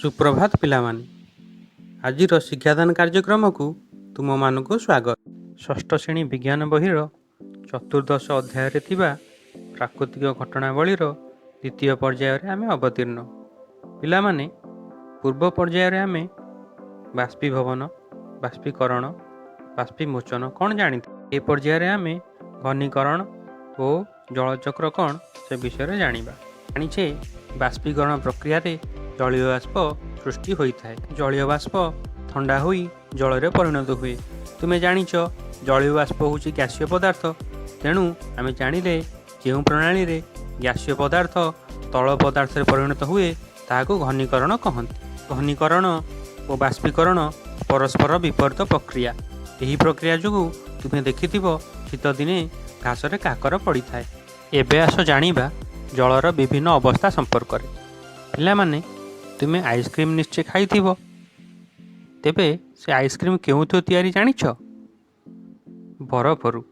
सुप्रभात पिलामाने आजिर शिक्षादान कार्यक्रम को तुम मानक स्वागत। षष्ठ श्रेणी विज्ञान बहिर चतुर्दश अध्याय प्राकृतिक घटनावलीर द्वितीय पर्यायर आम अवतीर्ण। पिलामाने पूर्व पर्यायर आम बाष्पीभवन, बाष्पीकरण, बाष्पीमोचन कौन जानी, ए पर्यायर आम घनीकरण और जलचक्र कौन से विषय जानिबा। जानिछे बाष्पीकरण प्रक्रिया रे जलीय बाष्प सृष्टि होता है। जलीय बाष्प ठंडा होई जल रे परिणत हुए। तुम्हें जानिछ जलीय बाष्प हूँ गैसीय पदार्थ। तेणु आम जानिले जो प्रणाली रे गैसीय पदार्थ तल पदार्थ रे परिणत हुए ताहाको घनीकरण कहते। घनीकरण और बाष्पीकरण परस्पर विपरीत प्रक्रिया। यही प्रक्रिया जो तुम्हें देखिथिबो शीत दिने घास रे काकर पड़ी थाए। एबे आस जानिबा जलर विभिन्न अवस्था संपर्क में। पिला माने तुम्हें आइसक्रीम निश्चय खाई थिबो। तेबे से आइसक्रीम केउथु तैयारी जानिछ? बरफरु।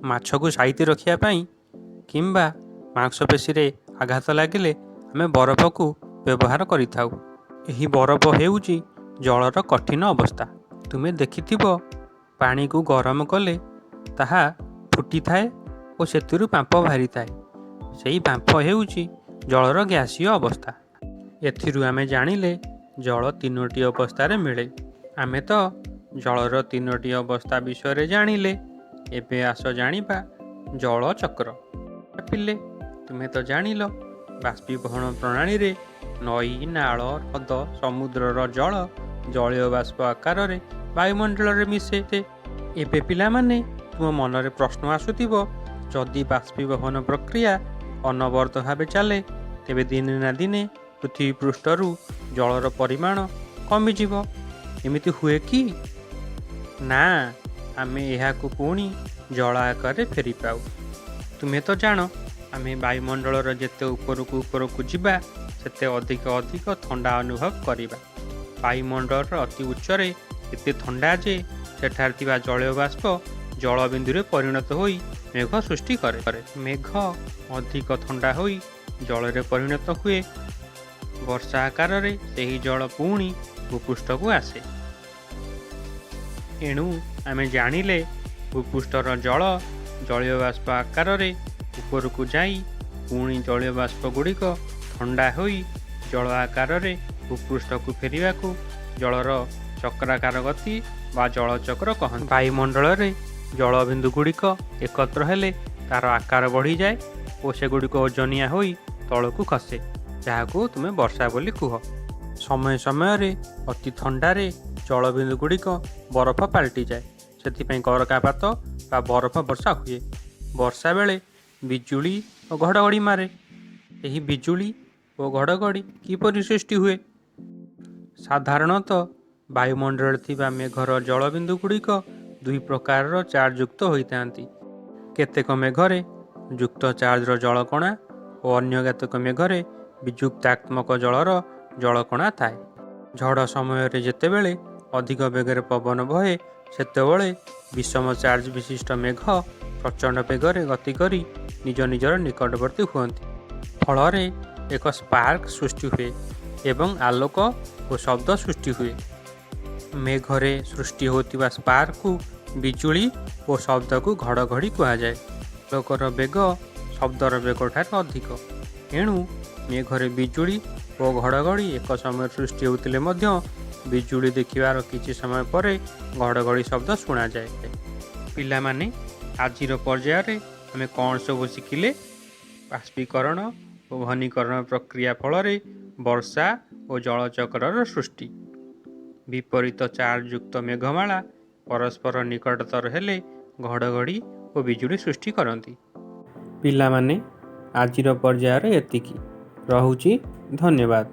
माछ को साइती रखिया पाई किंबा मांसपेशी रे आघात लागिले आमे बरफ को व्यवहार करिथाउ। एही बरफ हेउची जलर कठिन अवस्था। तुम्हें देखिथिबो पानी को गरम कले ताहा फुटी थाए और सेतिरु पांप बाहरी थाए। सेही पांप हेउची जलर गैसीय अवस्था। एथिरु आमे जानिले जल तीनोटी अवस्था मिले। आमे तो जलर तीनोटी अवस्था विषय जानिले। एबे आस जानिबा जल चक्र। पिले तुम्हें तो जानिल बाष्पीभवन प्रणाली रे नई, नाल, हृद, समुद्रर जल जलीय बाष्प आकार रे वायुमंडल रे मिसे। एबे पिला माने तुम मन रे प्रश्न आसुथिबो, जदि बाष्पीभवन प्रक्रिया अनवरत भाव चले तेबे दिने ना दिने पृथ्वी पृष्ठरू जलर परिमाण कमिजिब। एमिति हुए कि ना आमे एहाकु पुणी जल आकार फेरी पाऊ। तुम्हें तो जान आमे वायुमंडलर जेते उपरकू जिबा सेते अधिक अधिक ठंडा अनुभव करिबा। वायुमंडलर अति उच्चरे एते ठंडा जे सेठार थिबा जलीय बाष्प जल बिंदु रे परिणत होई मेघ सृष्टि करे। मेघ अधिक ठंडा होई जल रे परिणत हुए वर्षा आकार रे। सेही जल पुणी भूपृष्ठ को आसे। एणु आमे जानिले भूपृष्ठर जल जलीय बाष्प आकार रे उपरकू जाई पुणी जलीय बाष्प गुड़िक ठंडा होई जल आकार रे भूपृष्ठ को फेरिबा को जलर चक्राकार गति बा जलचक्र कहते। वायुमंडल रे जल बिंदु गुड़िक एकत्र हेले तार आकार बढ़ी जाए और से गुड़िक ओजनिया होई तलकू खसे, जहाको तुम्हें वर्षा बोली कुह। समय समय रे अति ठंडा रे जल बिंदु गुड़िक बरफ पलटि जाए। सेथिपई करकापात बा बरफ वर्षा हुए। वर्षा बेले बिजुली और घड़घड़ी मारे। यही बिजुली और घड़घड़ी किपरि सृष्टि हुए? साधारणतः वायुमंडल थिबा मेघर जल बिंदु गुड़िक दुई प्रकार चार्ज युक्त होइतांती। केतेक मेघरे युक्त चार्जर जलकणा और अन्य केतेक मेघरे विजुक्तात्मक जलर जलकणा थाए। झड़ समय जेतेबेले अधिक बेगरे पवन बहे सेतेबेले विषम चार्ज विशिष्ट मेघ प्रचंड बेगरे गति करी निज निजर निकटवर्ती हुअन्ति। फलरे एक स्पार्क सृष्टि हुए एवं आलोक और शब्द सृष्टि हुए। मेघरे सृष्टि होतिबा स्पार्क को बिजुली और शब्द को घड़घड़ी कहा जाए। आलोकर बेग शब्दर बेग ठार अधिक। एणु मेघरे बिजुली और घड़घड़ी एक समय सृष्टि होतिले मध्य बिजुली देखिबार किछि समय परे घड़घड़ी शब्द शुणा जाए। पिला माने आजिर पर्याय रे आमे कौन सब शिखिले? बाष्पीकरण और घनीकरण प्रक्रिया फल वर्षा और जलचक्र सृष्टि। विपरीत चार्ज युक्त मेघमाला परस्पर निकटतर हेले घड़घड़ी और बिजुली सृष्टि करती। पिला माने आजिर पर्याय रे एतिकी। रहुची। धन्यवाद।